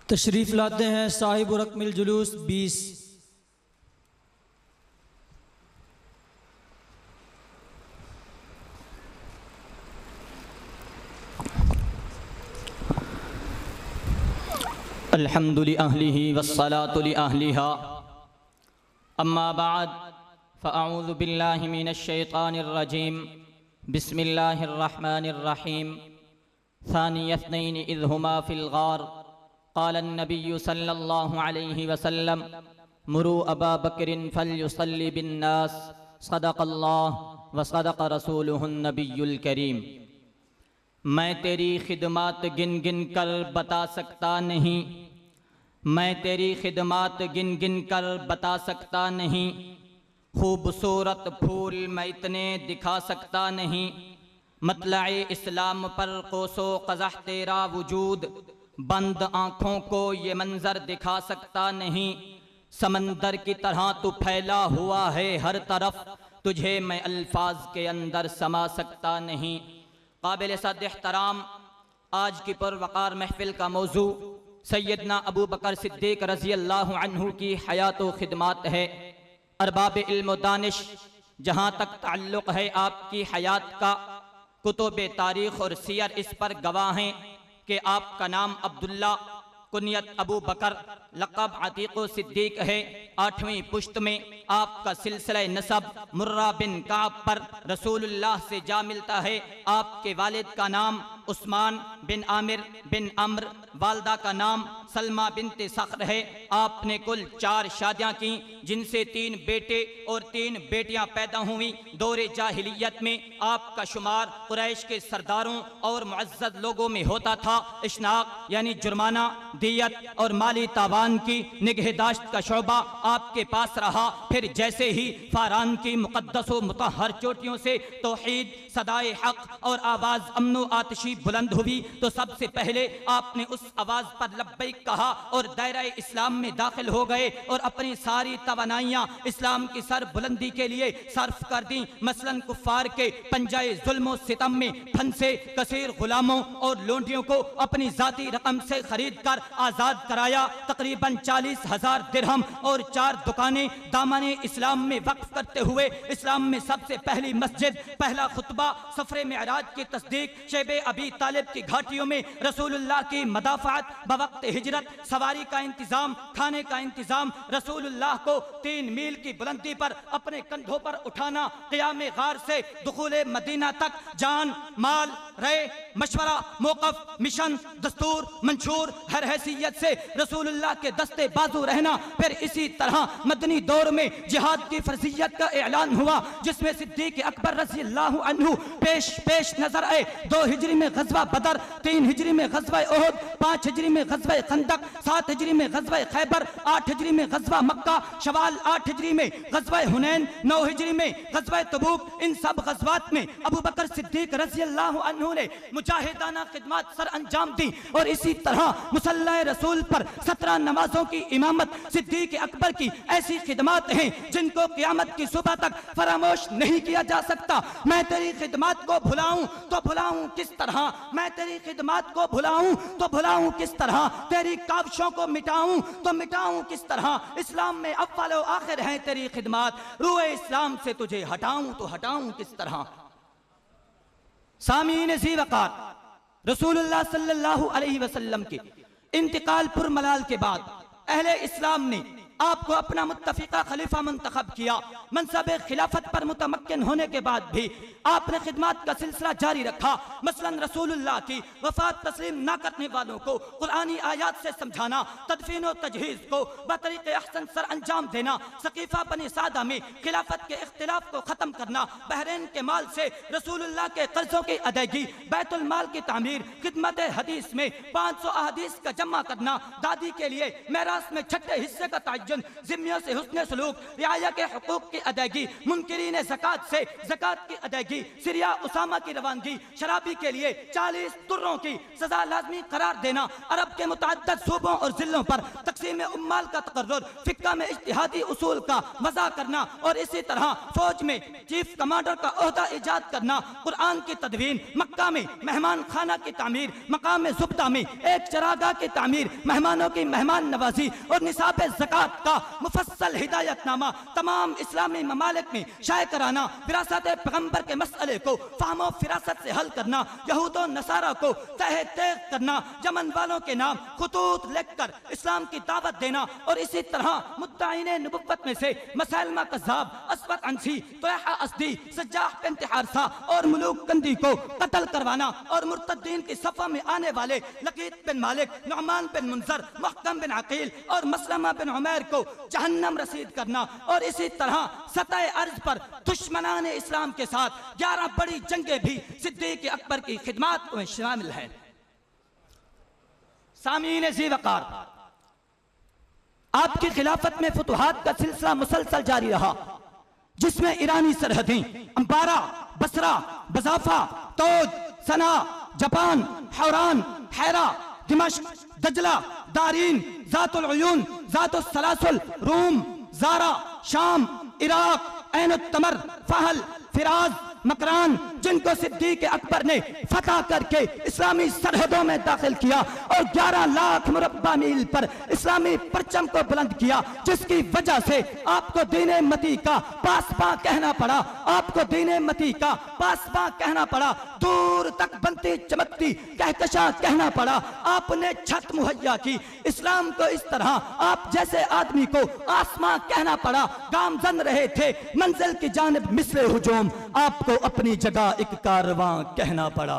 तशरीफ़ लाते हैं साहिब रकमिल जुलूस 20। अल्हम्दु लिअहलिही वस्सलातु लिअहलिहा अम्मा बाद फ़अऊज़ु बिल्लाहि मिनश शैतानिर रजीम बिस्मिल्लाहिर रहमानिर रहीम सानिय इस्नैनि इज़ हुमा फ़िल गार क़ालन नबिय्यु सल्लल्लाहु अलैहि वसल्लम मुरू अबा बकरिन फ़लयुसल्लि बिन्नास सदक़ल्लाह व सदक़ रसूलुहुन नबियुल करीम। मैं तेरी खिदमत गिन गिन कर बता सकता नहीं, मैं तेरी खिदमत गिन गिन कर बता सकता नहीं, खूबसूरत फूल मैं इतने दिखा सकता नहीं, मतलए इस्लाम पर कोसो क़ज़ह तेरा वजूद, बंद आँखों को ये मंज़र दिखा सकता नहीं, समंदर की तरह तू फैला हुआ है हर तरफ, तुझे मैं अल्फाज के अंदर समा सकता नहीं। काबिल सद एहतराम आज की पुरवक़ार महफ़िल का मौजू सैयदना अबू बकर सिद्दीक़ रज़ी अल्लाह अन्हु की हयात व खिदमात है। अरबाब इल्म व दानिश जहाँ तक ताल्लुक़ है आपकी हयात का, कुतुब तारीख़ और सियर इस पर गवाह हैं कि आपका नाम अब्दुल्ला, कुनियत अबू बकर, लक़ब अतीक़ सिद्दीक़ है। 8वीं पुश्त में आपका सिलसिला नसब मुर्रा बिन काब पर रसूलुल्लाह से जा मिलता है। आपके वालिद का नाम उस्मान बिन आमिर बिन अम्र, वालदा का नाम सलमा बिनते सख्र है। आपने कुल 4 शादियाँ की, जिनसे 3 बेटे और 3 बेटियाँ पैदा हुई। दौरे जाहिलियत में आपका शुमार कुरैश के सरदारों और मुअज़्ज़ज़ लोगों में होता था। इश्नाक यानी जुर्माना, दियत और माली तावान की निगहदाश्त का शोबा आपके पास रहा। फिर जैसे ही फारान की मुक़द्दस व मुतहहर चोटियों से तौहीद, सदाए हक़ और आवाज़ अमनो आतिशी बुलंद हुई, तो सबसे पहले आपने उस आवाज़ पर लब्बैक कहा और दायरा इस्लाम में दाखिल हो गए और अपनी सारी तवानाइयाँ इस्लाम की सर बुलंदी के लिए सर्फ कर दी। मसलन कुफ़ार के पंजाए जुल्म सितम में फंसे कसीर गुलामों और लोंडियों को अपनी ज़ाती रकम से खरीद कर आज़ाद कराया। तकरीबन 40,000 दिरहम और 4 दुकानें दामने इस्लाम में वक्फ करते हुए इस्लाम में सबसे पहली मस्जिद, पहला खुतबा, सफरे मेराज की तस्दीक, शेबे अबी तालिब की घाटियों में रसूलुल्लाह की मदाफ़ात, बवक्त हिजरत सवारी का इंतज़ाम, खाने का इंतज़ाम, रसूलुल्लाह को 3 मील की बुलंदी पर अपने कंधों पर उठाना, क़ियाम गार से दुखूले मदीना तक जान, माल, रय, मशवरा, मौक़िफ़, मिशन, दस्तूर, मंशूर, हर हैसियत से रसूलुल्लाह के दस्ते बाजू रहना। फिर इसी तरह मदनी दौर में जिहाद की फर्जियत का ऐलान हुआ, जिसमें सिद्दीक़ अकबर रज़ी अल्लाहु अन्हु पेश नजर आए। 2 हिजरी में ग़ज़वा बदर, 3 हिजरी में ग़ज़वा उहद, 5 हिजरी में ग़ज़वा खंदक, 7 हिजरी में ग़ज़वा खैबर, 8 हिजरी में ग़ज़वा मक्का, शवाल 8 हिजरी में ग़ज़वा हुनैन, 9 हिजरी में ग़ज़वा तबूक। इन सब ग़ज़वात में अबू बकर सिद्दीक़ रज़ी अल्लाहु अन्हु ने मुजाहिदाना खिदमत सर अंजाम दी और इसी तरह मुसल्ला रसूल पर 17 नमाजों की इमामत सिद्दीक़ अकबर की ऐसी खिदमत हैं जिनको क़यामत की सुबह तक फरामोश नहीं किया जा सकता। मैं तेरी खिदमत को भुलाऊं तो भुलाऊं किस तरह, मैं तेरी खिदमत को भुलाऊं तो भुलाऊं किस तरह, तेरी काविशों को मिटाऊं तो मिटाऊं किस तरह। इस्लाम में अव्वल व आखिर है तेरी खिदमत, रूए इस्लाम से तुझे हटाऊं तो हटाऊं किस तरह। सामीन ज़ी वक़ार, रसूलुल्लाह सल्लल्लाहु अलैहि वसल्लम के इंतकाल पुरमलाल के बाद अहले इस्लाम ने आपको अपना मुत्तफ़िक़ा खलीफा मुंतखब किया। मनसब खिलाफत पर मुतमक्किन होने के बाद भी आपने खिदमत का सिलसिला जारी रखा। मसलन रसूलुल्लाह की वफ़ात तस्लीम न करने वालों को कुरानी आयात से समझाना, तदफीन व तजहीज़ को बतरीक़े अहसन सर अंजाम देना, सक़ीफ़ा बनी सादा में खिलाफत के इख्तिलाफ को ख़त्म करना, बहरीन के माल से रसूलुल्लाह के कर्ज़ों की अदायगी, बैतुल माल की तामीर, खिदमत हदीस में 500 अहादीस का जमा करना, दादी के लिए मेरास में 6ठे हिस्से का तहज्जुद, जिम्मियों से हुस्न सलूक, रियाया के हुकूक की अदायगी, मुनकिरीन ज़कात से ज़कात की अदायगी, सिरिया उसामा की रवानगी, शराबी के लिए 40 तुर्रों की सजा लाजमी करार देना, अरब के मुतअद्दिद सूबों और जिलों पर तकसीम उम्माल का तकर्रुर, फिक्का में इज्तिहादी उसूल का वज़ा करना और इसी तरह फौज में चीफ कमांडर का ओहदा ईजाद करना, कुरान की तदवीन, मक्का में मेहमान खाना की तामीर, मकाम ज़ुब्दा में एक चरागाह की तामीर, मेहमानों की मेहमान नवाजी और निसाब ज़कात का मुफस्सल हिदायतनामा तमाम इस्लामी ममालिक में शाये कराना, विरासत पैगम्बर के मसले को फ़हम फिरासत से हल करना, यहूद और नसारा को तहे तेग करना, यमन वालों के नाम खुतूत लिखकर इस्लाम की दावत देना और इसी तरह मुद्दाईने नबुव्वत में से मसैलमा कज़्ज़ाब, अस्वद अंसी, तोयहा अस्दी, सज्जाह बिन्त हारिसा और मुलूक कंदी को कत्ल करवाना और मुर्तद्दीन की सफ़ा में आने वाले लकीत बिन मालिक, नुअमान बिन मुनज़र, मुहक्कम बिन अकील और मसलमा बिन उमैर को जहन्नम रसीद करना और इसी तरह सतह अर्ज पर दुश्मनान इस्लाम के साथ 11 बड़ी जंगें भी सिद्दीक़ अकबर की खिदमत में शामिल है। सामीन ज़ी वक़ार, आपकी खिलाफत में फुतुहात का सिलसिला मुसलसल जारी रहा, जिसमें ईरानी सरहदें अंबारा, बसरा, बजाफा, तोद, सना, जापान, हौरान, हैरा, दिमश्क, दजला, दारीन, ज़ातुल उयून, ज़ातुस सलासुल, रूम, ज़ारा, शाम, इराक, ऐन तमर, फहल, फिराज, मकरान, जिनको सिद्दीक़ अकबर ने फतह करके इस्लामी सरहदों में दाखिल किया और 11 लाख मुरब्बा मील पर इस्लामी परचम को बुलंद किया, जिसकी वजह से आपको दीने मती का पासबा कहना पड़ा, आपको दीने मती का पासबा कहना पड़ा, दूर तक बनती चमकती कहकशा कहना पड़ा। आपने छत मुहैया की इस्लाम को, इस तरह आप जैसे आदमी को आसमां कहना पड़ा। गामजन रहे थे मंजिल की जानिब मिस्र हुजूम, आपको अपनी जगह एक कारवां कहना पड़ा।